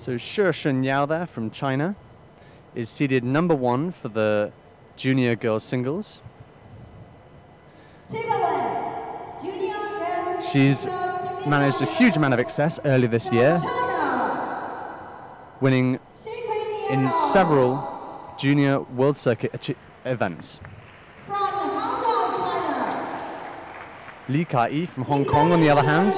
So SHI Xunyao there from China is seeded #1 for the junior girls singles. She's managed a huge amount of success earlier this year, winning in several junior world circuit events. Ka Yee from Hong Kong, on the other hand,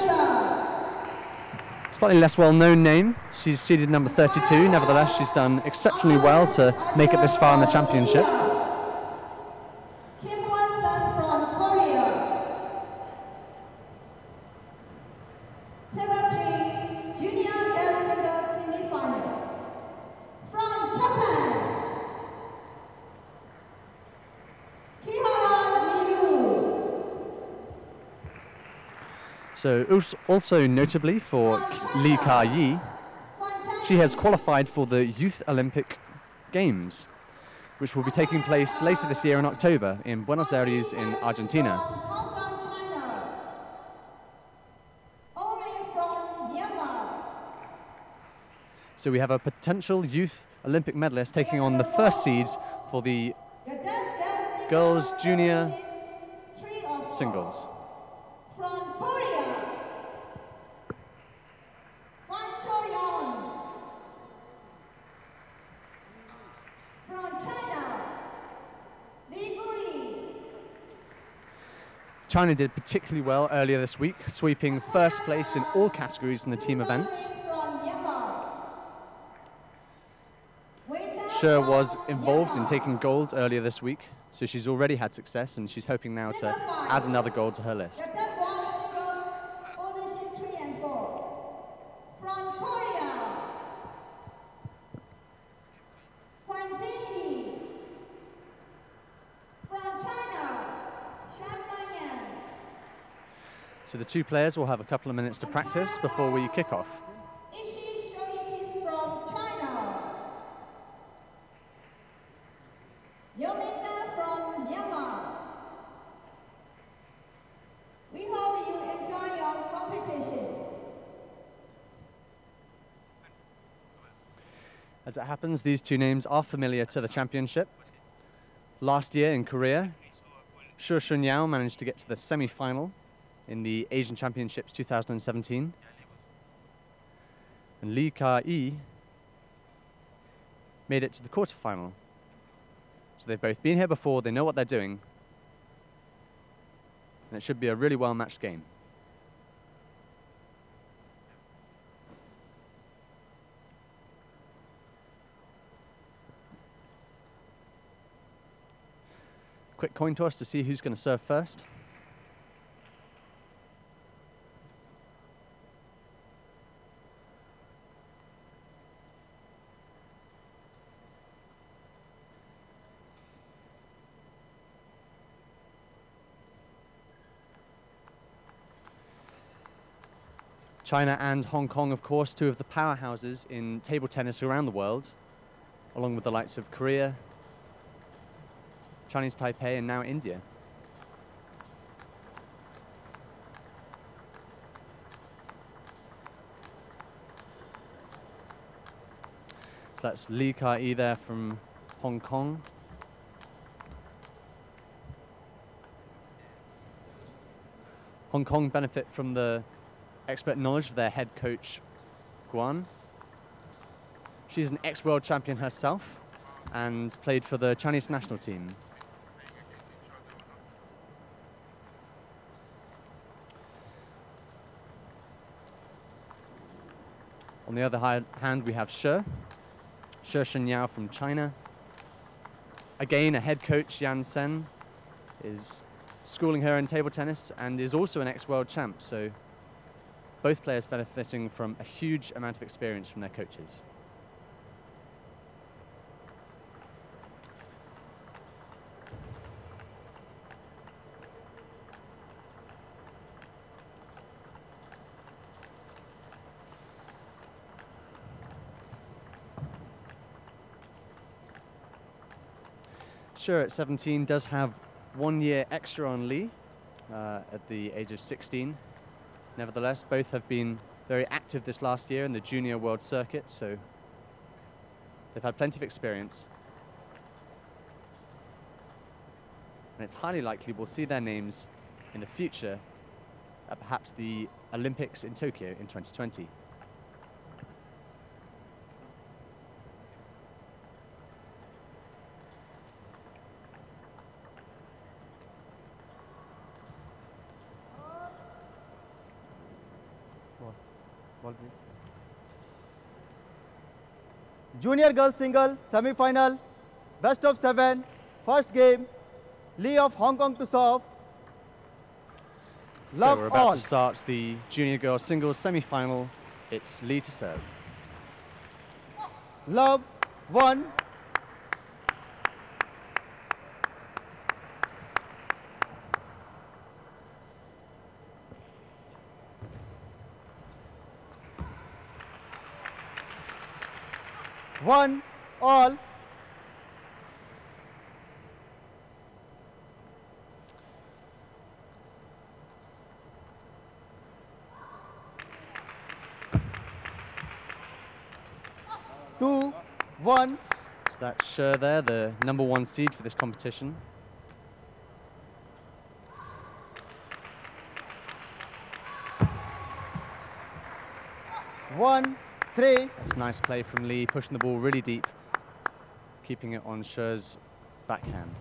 slightly less well-known name. She's seeded #32. Nevertheless, she's done exceptionally well to make it this far in the championship. So also notably for Ka Yee, she has qualified for the Youth Olympic Games, which will be taking place later this year in October in Buenos Aires in Argentina. So we have a potential Youth Olympic medalist taking on the first seeds for the girls' junior singles. China did particularly well earlier this week, sweeping first place in all categories in the team events. SHI was involved in taking gold earlier this week, so she's already had success and she's hoping now to add another gold to her list. So the two players will have a couple of minutes to practice before we kick off. We hope you enjoy your competitions. As it happens, these two names are familiar to the championship. Last year in Korea, SHI Xunyao managed to get to the semi-final in the Asian Championships 2017. And Ka Yee made it to the quarterfinal. So they've both been here before, they know what they're doing, and it should be a really well-matched game. Quick coin toss to see who's going to serve first. China and Hong Kong, of course, two of the powerhouses in table tennis around the world, along with the likes of Korea, Chinese Taipei, and now India. So that's Ka Yee there from Hong Kong. Hong Kong benefit from the expert knowledge of their head coach, Guan. She's an ex-world champion herself and played for the Chinese national team. On the other hand, we have SHI Xunyao from China. Again, a head coach, Yan Sen, is schooling her in table tennis and is also an ex-world champ, so both players benefiting from a huge amount of experience from their coaches. SHI at 17 does have 1 year extra on Lee at the age of 16. Nevertheless, both have been very active this last year in the junior world circuit, so they've had plenty of experience. And it's highly likely we'll see their names in the future at perhaps the Olympics in Tokyo in 2020. Junior girls single semi-final, best of 7, first game, Lee of Hong Kong to serve. So we're about to start the junior girls singles semi-final. It's Lee to serve. Love 1. One all. Two, 1. So that's Shi there, the #1 seed for this competition. One, 3. That's nice play from Lee, pushing the ball really deep, keeping it on Shi's backhand.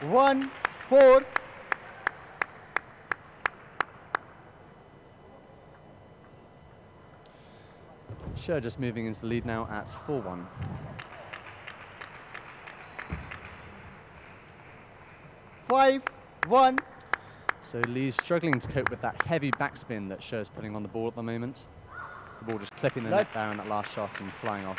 One, 4. Shi just moving into the lead now at 4-1. Five, 1. So Lee's struggling to cope with that heavy backspin that Shi's putting on the ball at the moment. The ball just clipping the net there in that last shot and flying off.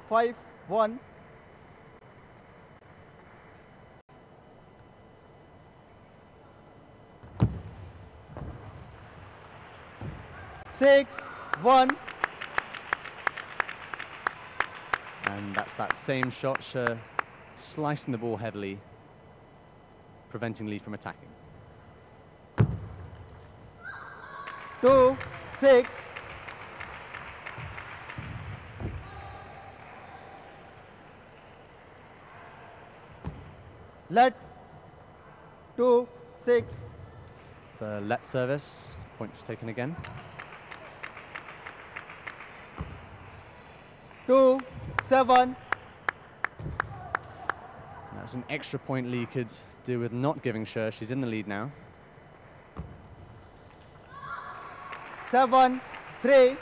Five, 1. Six, 1. And that's that same shot, Shi slicing the ball heavily, preventing Lee from attacking. 2, 6. Let 2, 6. It's a let service, points taken again. 2, 7. That's an extra point Lee could do with not giving Shi. She's in the lead now. 7, 3.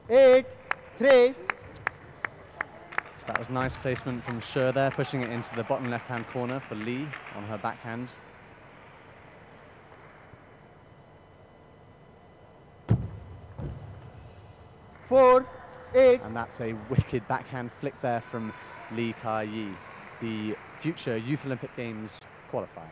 Eight, 3. So that was nice placement from Shi there, pushing it into the bottom left-hand corner for Lee on her backhand. Four, 8. And that's a wicked backhand flick there from Ka Yee, the future Youth Olympic Games qualifier.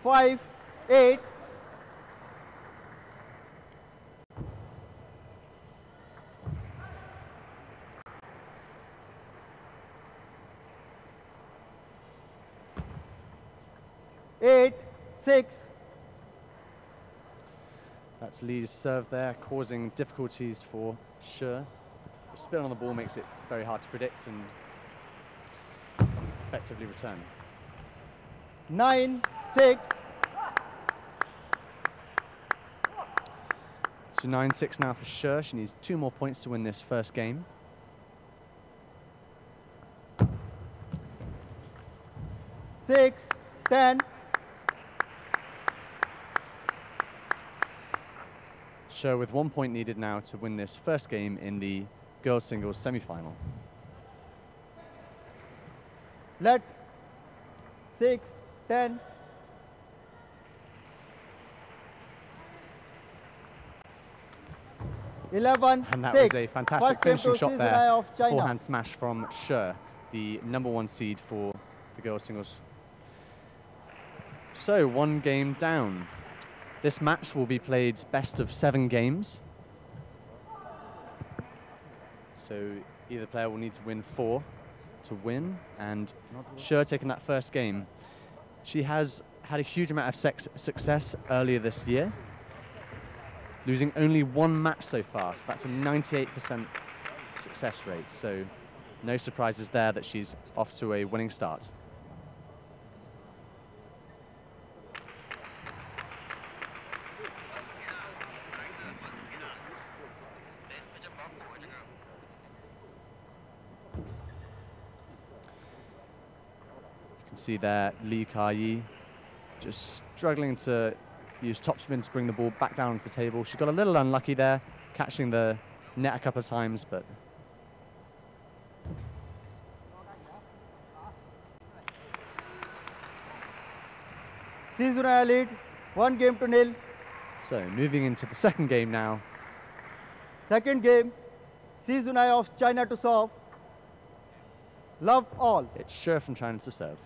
Five, 8. Eight, 6. That's Lee's serve there, causing difficulties for Shi. The spin on the ball makes it very hard to predict and effectively return. 9, 6. So 9-6 now for Shi. She needs 2 more points to win this first game. Six, 10. Shi with 1 point needed now to win this first game in the girls singles semi-final. Let 6, 10. 11. And that 6. was a fantastic First game finishing to shot Xi there. Xunyao of China. Forehand smash from Shi, the #1 seed for the girls singles. So 1 game down. This match will be played best of 7 games. So either player will need to win 4 to win, and Shi taking that first game. She has had a huge amount of success earlier this year, losing only 1 match so far, so that's a 98% success rate. So no surprises there that she's off to a winning start. You can see there Ka Yee just struggling to use topspin to bring the ball back down to the table. She got a little unlucky there, catching the net a couple of times, but Xi Xunyao lead, 1 game to 0. so moving into the second game now. Second game, Xi Xunyao of China to serve. Love all. It's Shi from China to serve.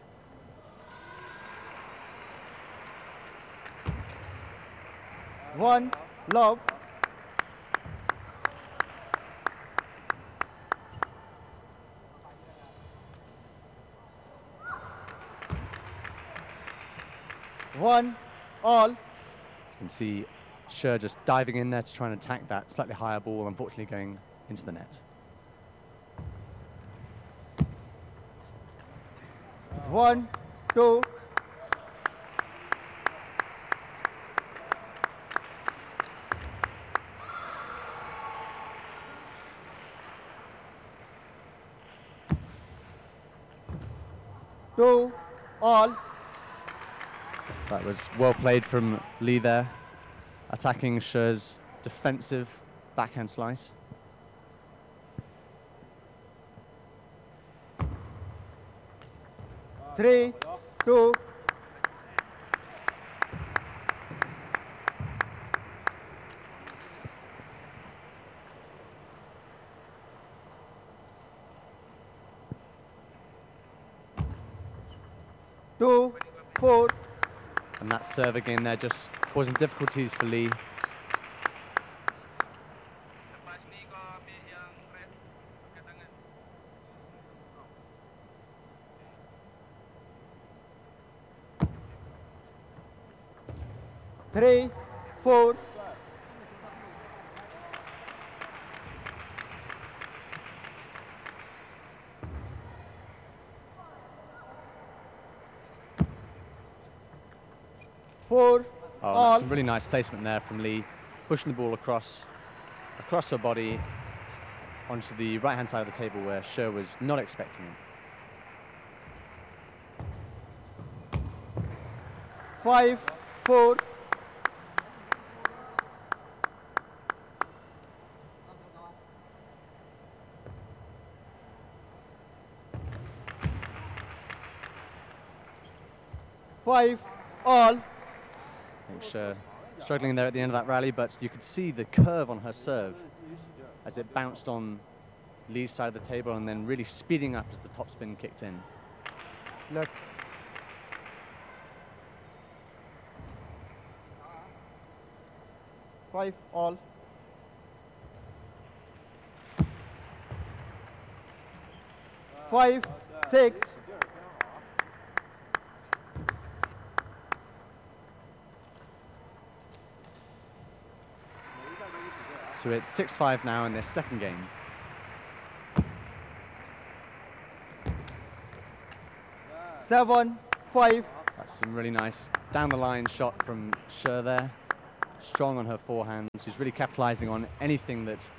One, love. One, all. You can see Shi just diving in there to try and attack that slightly higher ball, unfortunately going into the net. One, two. Two, all. That was well played from Lee there, attacking Shi's defensive backhand slice. Three, two. Two, four. And that serve again there just causing difficulties for Lee. Three, four. Four, Oh, all. that's some really nice placement there from Lee, pushing the ball across her body onto the right-hand side of the table where Shi was not expecting it. 5, 4. Five, all. I think Shi struggling there at the end of that rally, but you could see the curve on her serve as it bounced on Lee's side of the table and then really speeding up as the topspin kicked in. Look. Five, all. Five, 6. So it's 6-5 now in this second game. Seven, 5. That's some really nice down-the-line shot from Shi there. Strong on her forehand. She's really capitalizing on anything that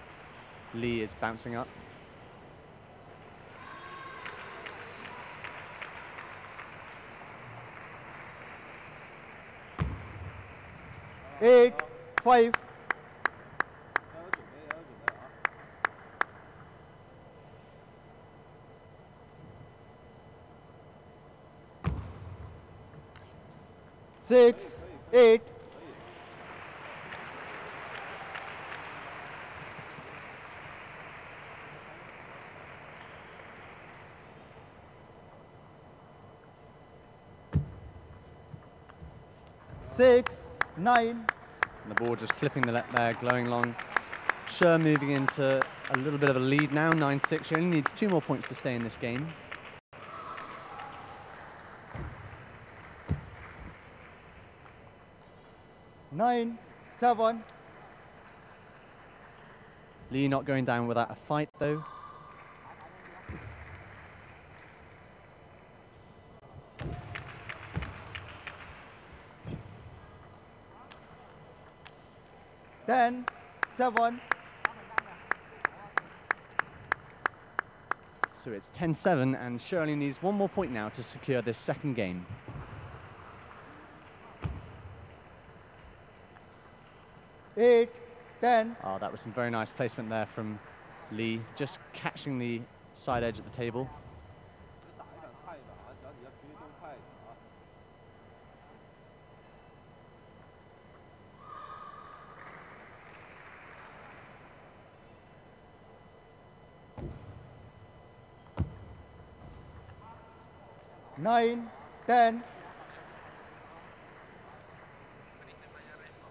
Lee is bouncing up. Eight, 5. 6, 8. Six, 9. And the ball just clipping the net there, glowing long. Shi moving into a little bit of a lead now, 9-6. She only needs 2 more points to stay in this game. Nine, 7. Lee not going down without a fight though. Ten, 7. So it's 10-7 and Shirley needs 1 more point now to secure this second game. Eight, 10. Oh, that was some very nice placement there from Lee, just catching the side edge of the table. Nine, 10.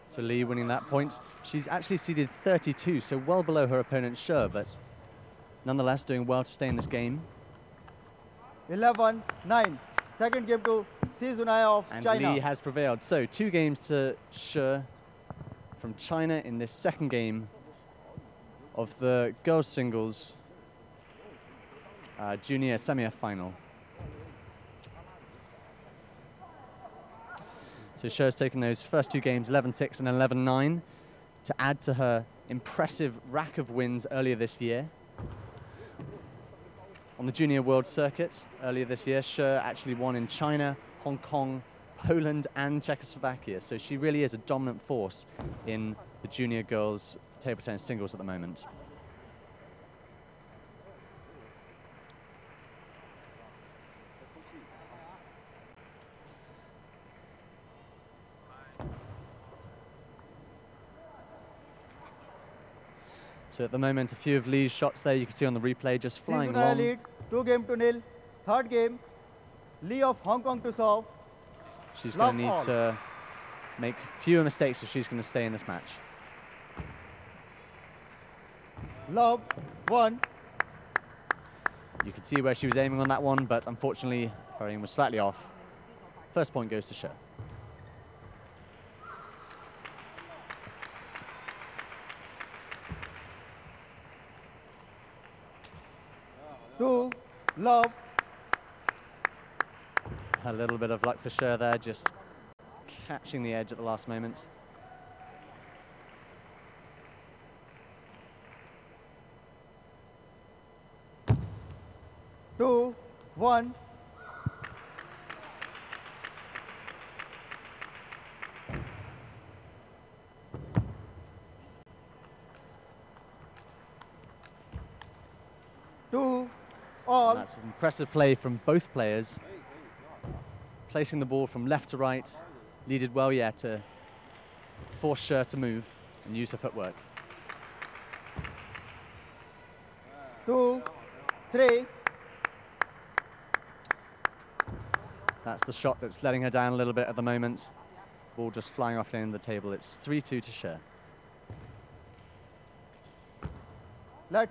So Lee winning that point. She's actually seeded 32, so well below her opponent Shi, but nonetheless doing well to stay in this game. 11, 9. Second game to Shi Xunyao of And China. Lee has prevailed. So 2 games to Shi from China in this second game of the girls singles junior semi-final. So Shi has taken those first 2 games, 11-6 and 11-9, to add to her impressive rack of wins earlier this year. On the Junior World Circuit earlier this year, Shi actually won in China, Hong Kong, Poland and Czechoslovakia. So she really is a dominant force in the junior girls table tennis singles at the moment. So at the moment, a few of Lee's shots there you can see on the replay just flying Shi Xunyao long. lead, 2-0. Third game, Lee of Hong Kong to serve. She's going to need Love to make fewer mistakes if she's going to stay in this match. Love, 1. You can see where she was aiming on that one, but unfortunately her aim was slightly off. First point goes to Shi. Two, love. A little bit of luck for Shi there, just catching the edge at the last moment. Two, 1. Two, all. And that's impressive play from both players. Placing the ball from left to right. Lee did well, yeah, to force Shi to move and use her footwork. 2, 3. That's the shot that's letting her down a little bit at the moment. Ball just flying off the end of the table. It's 3-2 to Shi. Let.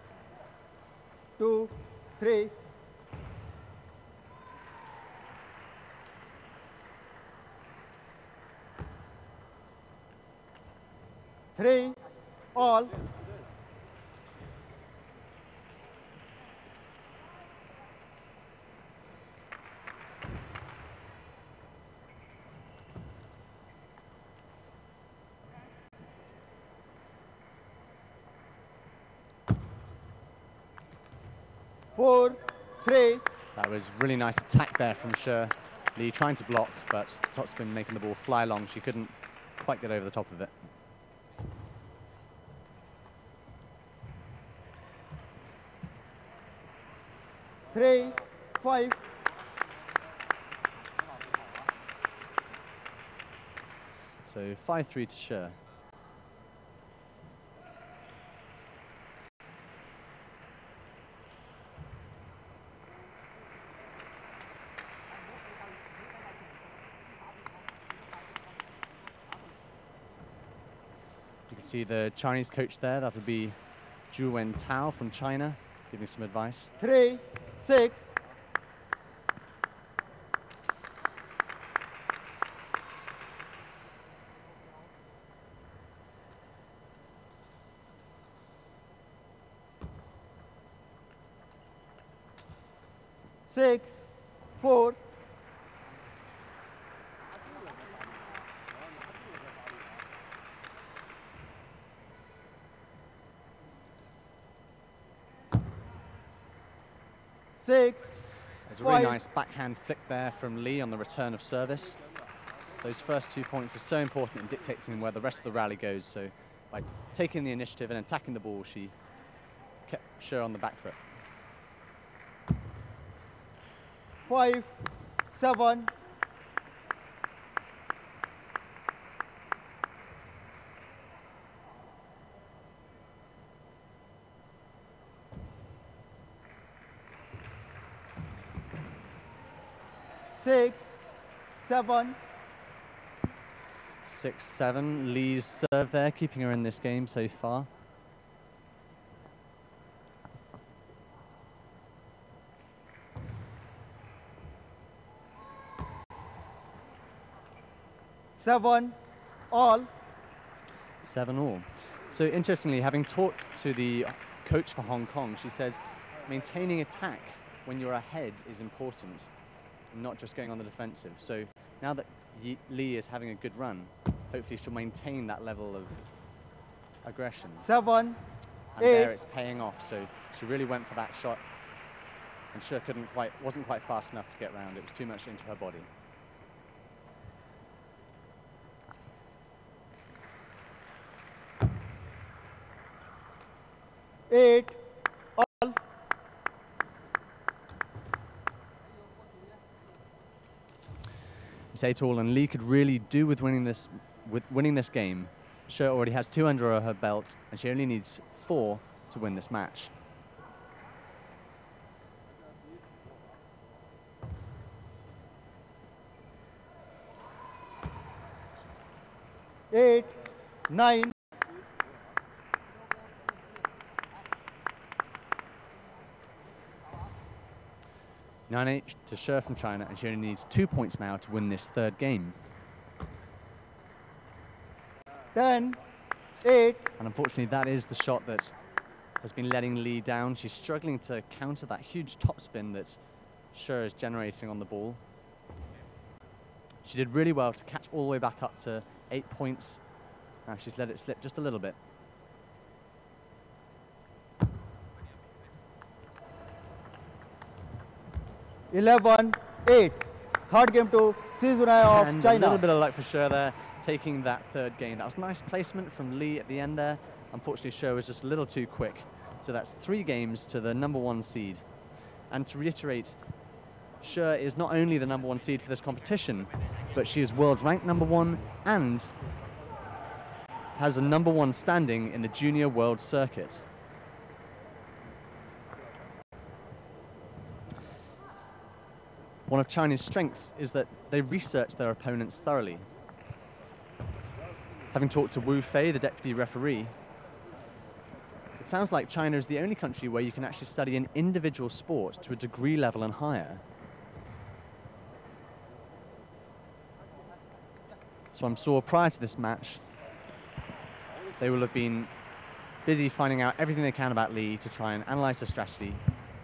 2, 3. Three, all. Four, 3. That was really nice attack there from Shi. Lee trying to block, but topspin making the ball fly long. She couldn't quite get over the top of it. Three, 5. So 5-3 to Shi. You can see the Chinese coach there. That would be Zhu Wen Tao from China, giving some advice. 3, 6. Six, 4. Six. There's a really nice backhand flick there from Lee on the return of service. Those first 2 points are so important in dictating where the rest of the rally goes. So by taking the initiative and attacking the ball, she kept Shi on the back foot. 5, 7. Six, 7. 6-7. Lee's serve there, keeping her in this game so far. Seven, all. 7-all. So interestingly, having talked to the coach for Hong Kong, she says maintaining attack when you're ahead is important, and not just going on the defensive. So now that Lee is having a good run, hopefully she'll maintain that level of aggression. 7, And 8. there it's paying off. So she really went for that shot, and Shi wasn't quite fast enough to get round. It was too much into her body. 8, all. It's 8-all, and Lee could really do with winning this game. Shi already has 2 under her belt, and she only needs 4 to win this match. Eight, 9. 9-8 to Shi from China, and she only needs 2 points now to win this third game. 10, 8. And unfortunately, that is the shot that has been letting Lee down. She's struggling to counter that huge topspin that Shi is generating on the ball. She did really well to catch all the way back up to 8 points. Now she's let it slip just a little bit. 11, 8. Third game to Ka Yee of And China. a little bit of luck for Shi there, taking that third game. That was nice placement from Lee at the end there. Unfortunately, Shi was just a little too quick. So that's 3 games to the #1 seed. And to reiterate, Shi is not only the #1 seed for this competition, but she is world ranked #1 and has a #1 standing in the junior world circuit. One of China's strengths is that they research their opponents thoroughly. Having talked to Wu Fei, the deputy referee, it sounds like China is the only country where you can actually study an individual sport to a degree level and higher. So I'm sure prior to this match, they will have been busy finding out everything they can about Lee to try and analyze the strategy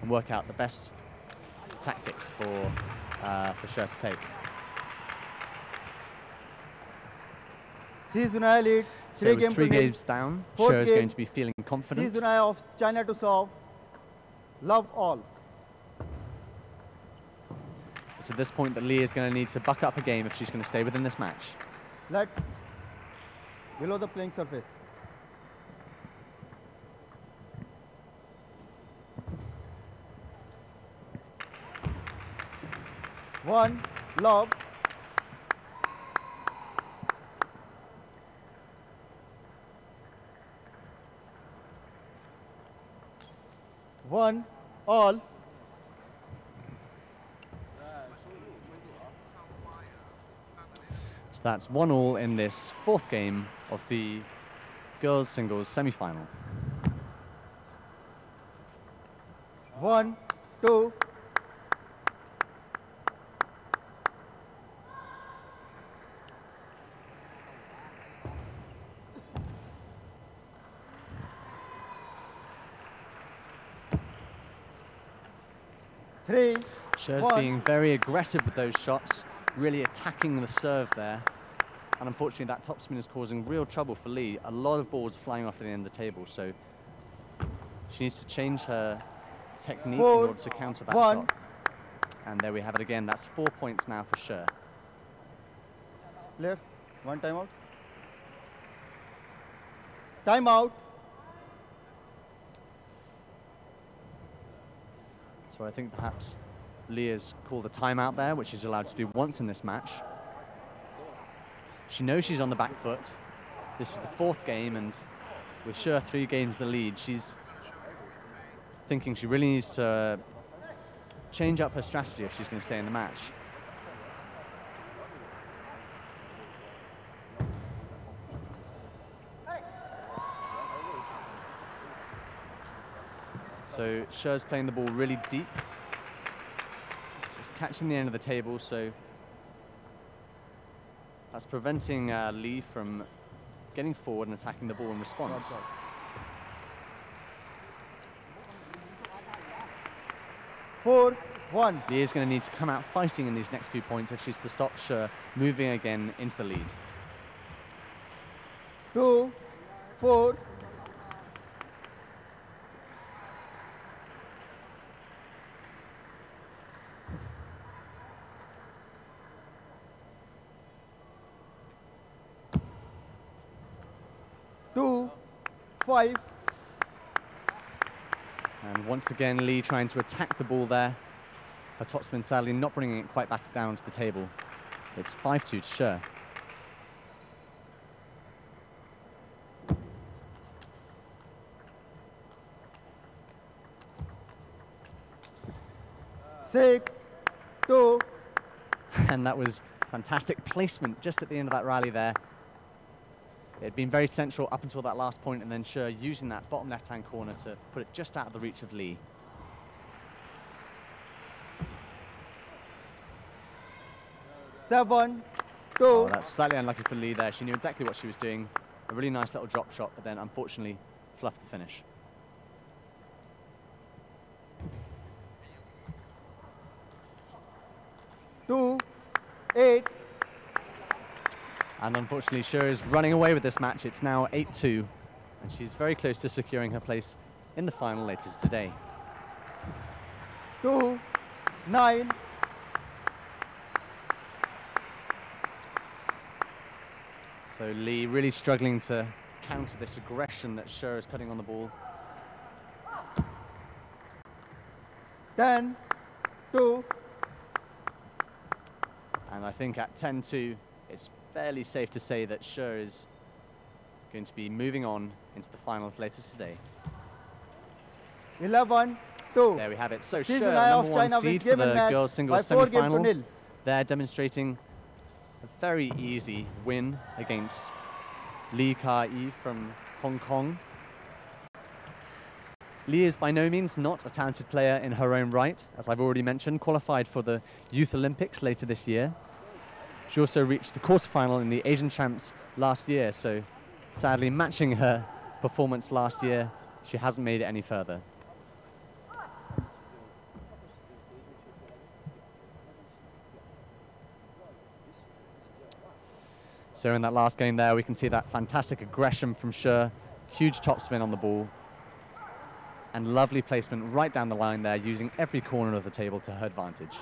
and work out the best tactics for Shi to take. Ka Yee lead. So with 3 games down, Shi is going to be feeling confident. Ka Yee of China to serve. Love all. It's at this point that Lee is going to need to buck up a game if she's going to stay within this match. Let below the playing surface. One, lob. 1 all. So that's 1-1 in this fourth game of the girls singles semi-final. 1 2. Three. Sher's being very aggressive with those shots, really attacking the serve there. And unfortunately, that topspin is causing real trouble for Lee. A lot of balls are flying off at the end of the table, so she needs to change her technique in order to counter that shot. And there we have it again. That's 4 points now for Sher. Clear. 1 timeout. Timeout. So I think perhaps Lee has called a timeout there, which she's allowed to do once in this match. She knows she's on the back foot. This is the fourth game, and with Sher 3 games the lead, she's thinking she really needs to change up her strategy if she's going to stay in the match. So Sher's playing the ball really deep, just catching the end of the table, so that's preventing Lee from getting forward and attacking the ball in response. Four, 1. Lee is going to need to come out fighting in these next few points if she's to stop Sher moving again into the lead. 2 4. Two, 5. And once again, Lee trying to attack the ball there. Her topspin sadly not bringing it quite back down to the table. It's 5-2 to Sher. Six, 2. And that was fantastic placement just at the end of that rally there. It had been very central up until that last point, and then Sher using that bottom left-hand corner to put it just out of the reach of Lee. Seven, 2. Oh, that's slightly unlucky for Lee there. She knew exactly what she was doing. A really nice little drop shot, but then unfortunately fluffed the finish. Two, 8. And unfortunately, Sher is running away with this match. It's now 8-2, and she's very close to securing her place in the final later today. 2, 9. So Lee really struggling to counter this aggression that Sher is putting on the ball. 10, 2. And I think at 10-2, it's fairly safe to say that Sher is going to be moving on into the finals later today. 11, 2. There we have it. So CHN Sher, of #1 China seed wins for game and the match girls singles by 4 games to semi-final. 0. They're demonstrating a very easy win against Ka Yee from Hong Kong. Lee is by no means not a talented player in her own right, as I've already mentioned, qualified for the Youth Olympics later this year. She also reached the quarterfinal in the Asian Champs last year, so sadly matching her performance last year, she hasn't made it any further. So in that last game there, we can see that fantastic aggression from Sher, huge topspin on the ball, and lovely placement right down the line there, using every corner of the table to her advantage.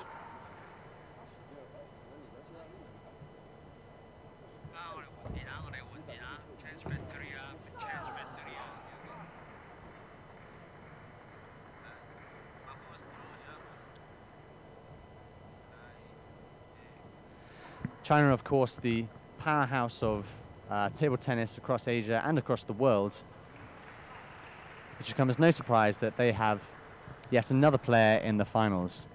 China, of course, the powerhouse of table tennis across Asia and across the world. It should come as no surprise that they have yet another player in the finals.